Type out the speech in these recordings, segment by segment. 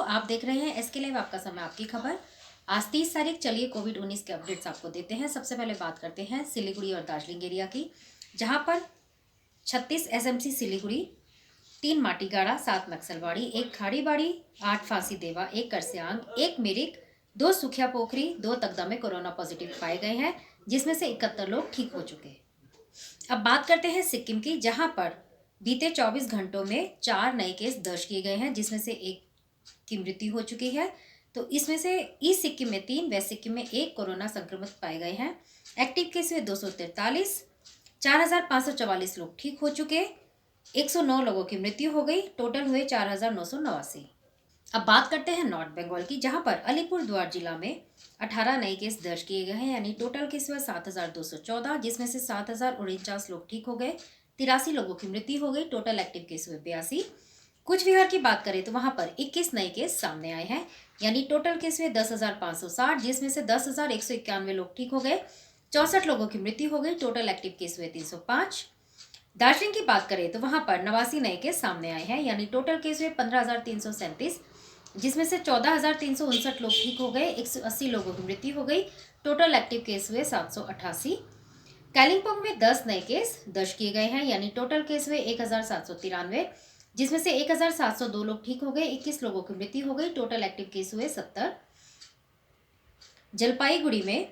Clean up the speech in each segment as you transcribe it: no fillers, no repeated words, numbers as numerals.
आप देख रहे हैं एसके लाइव, आपका समय आपकी खबर। आज 30 तारीख। चलिए कोविड-19 के अपडेट्स आपको देते हैं। सबसे पहले बात करते हैं सिलीगुड़ी और दार्जिलिंग एरिया की, जहां पर 36 एसएमसी सिलीगुड़ी, 3 माटीगाड़ा, 7 नक्सलवाड़ी, 1 खाड़ीबाड़ी, 8 फांसी देवा, 1 करस्यांग, 1 मिरिक, 2 सुखिया पोखरी, 2 तगदा में कोरोना पॉजिटिव पाए गए हैं, जिसमें से 71 लोग ठीक हो चुके हैं। अब बात करते हैं सिक्किम की, जहां पर बीते 24 घंटों में 4 नए केस दर्ज किए गए हैं, जिसमें से 1 की मृत्यु हो चुकी है। तो इसमें से ईस्ट सिक्किम में 3, वेस्ट सिक्किम में 1 कोरोना संक्रमित पाए गए हैं। एक्टिव केस हुए 243, 4544 लोग ठीक हो चुके, 109 लोगों की मृत्यु हो गई, टोटल हुए 4989। अब बात करते हैं नॉर्थ बंगाल की, जहां पर अलीपुरद्वार जिला में 18 नए केस दर्ज किए गए हैं, यानी टोटल केस हुए 7214, जिसमें से 7049 लोग ठीक हो गए, 83 लोगों की मृत्यु हो गई, टोटल एक्टिव केस हुए 82। कुछ बिहार की बात करें तो वहां पर 21 नए केस सामने आए हैं, यानी टोटल केस हुए 10,560, जिसमें से 10,191 लोग ठीक हो गए, 64 लोगों की मृत्यु हो गई, टोटल एक्टिव केस हुए 305। दार्जिलिंग की बात करें तो वहां पर 89 नए केस सामने आए हैं, यानी टोटल केस हुए 15,337, जिसमें से 14,359 लोग ठीक हो गए, 180 लोगों की मृत्यु हो गई, टोटल एक्टिव केस हुए 788। कालिम्पोंग में 10 नए केस दर्ज किए गए हैं, यानी टोटल केस हुए 1,793, जिसमें से 1,702 लोग ठीक हो गए, 21 लोगों की मृत्यु हो गई, टोटल एक्टिव केस हुए 70। जलपाईगुड़ी में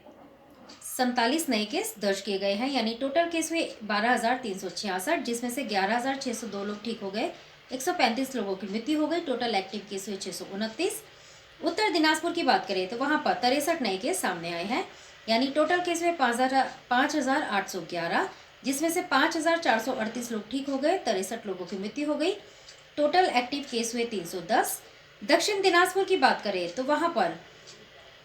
47 नए केस दर्ज किए गए हैं, यानी टोटल केस हुए 12,366, जिसमें से 11,602 लोग ठीक हो गए, 135 लोगों की मृत्यु हो गई, टोटल एक्टिव केस हुए 629। उत्तर दिनाजपुर की बात करें तो वहां पर 63 नए केस सामने आए हैं, यानी टोटल केस हुए 5,811, जिसमें से 5,438 लोग ठीक हो गए, 63 लोगों की मृत्यु हो गई, टोटल एक्टिव केस हुए 310। दक्षिण दिनाजपुर की बात करें तो वहां पर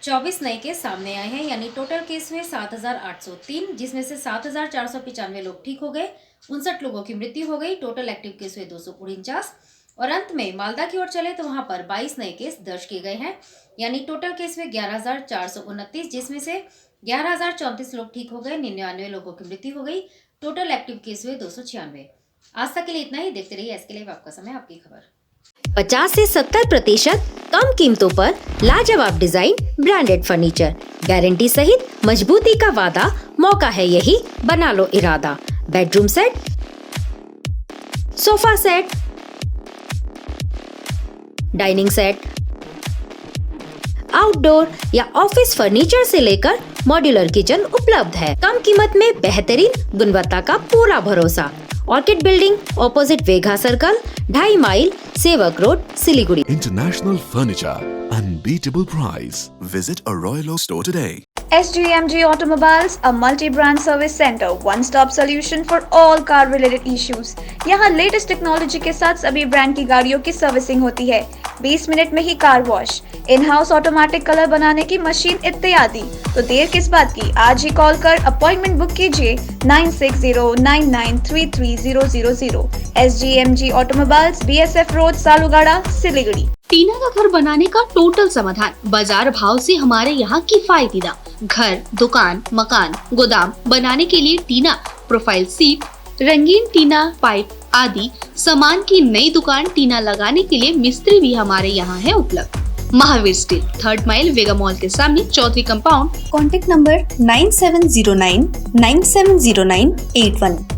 24 नए केस सामने आए हैं, यानी टोटल केस हुए 7,803, जिसमें से 7,495 लोग ठीक हो गए, 59 लोगों की मृत्यु हो गई, टोटल एक्टिव केस हुए 249। और अंत में मालदा की ओर चले तो वहां पर 22 नए केस दर्ज किए गए हैं, यानी टोटल केस हुए 11,429, जिसमें से 11,034 लोग ठीक हो गए, 99 लोगों की मृत्यु हो गई, टोटल एक्टिव केस हुए 296। आज तक के लिए इतना ही। देखते रहिए एसके लाइव, आपका समय आपकी खबर। 50 से 70% कम कीमतों पर लाजवाब डिजाइन, ब्रांडेड फर्नीचर, गारंटी सहित मजबूती का वादा। मौका है यही, बना लो इरादा। Bedroom set, sofa set, dining set, outdoor या ऑफिस फर्नीचर से लेकर मॉड्यूलर किचन उपलब्ध है। कम कीमत में बेहतरीन गुणवत्ता का पूरा भरोसा। ऑर्किड बिल्डिंग, ऑपोजिट वेगा सर्कल, 2.5 माइल, सेवक road, Siliguri. International Furniture, unbeatable price. Visit a Royal Oak store today. SGMG Automobiles, a multi-brand service center, one-stop solution for all car-related issues. यहाँ लेटेस्ट टेक्नोलॉजी के साथ सभी ब्रांड की गाड़ियों की servicing होती है। 20 मिनट में ही car wash, in house automatic colour बनाने की मशीन इत्यादि। तो देर किस बात की, आज ही कॉल कर अपॉइंटमेंट बुक कीजिए 9609933000। SGMG Automobiles, BSF road, Salugara, Siliguri. Tina का घर बनाने का टोटल समाधान, बाजार भाव से हमारे यहाँ किफायती दाम। घर, दुकान, मकान, गोदाम बनाने के लिए टीना, प्रोफाइल सीट, रंगीन टीना, पाइप आदि सामान की नई दुकान टीना लगाने के लिए मिस्त्री भी हमारे यहाँ है उपलब्ध। महावीर स्टील, 3rd माइल, वेगा मॉल के सामने, चौधरी कंपाउंड। Contact number 9709 970981।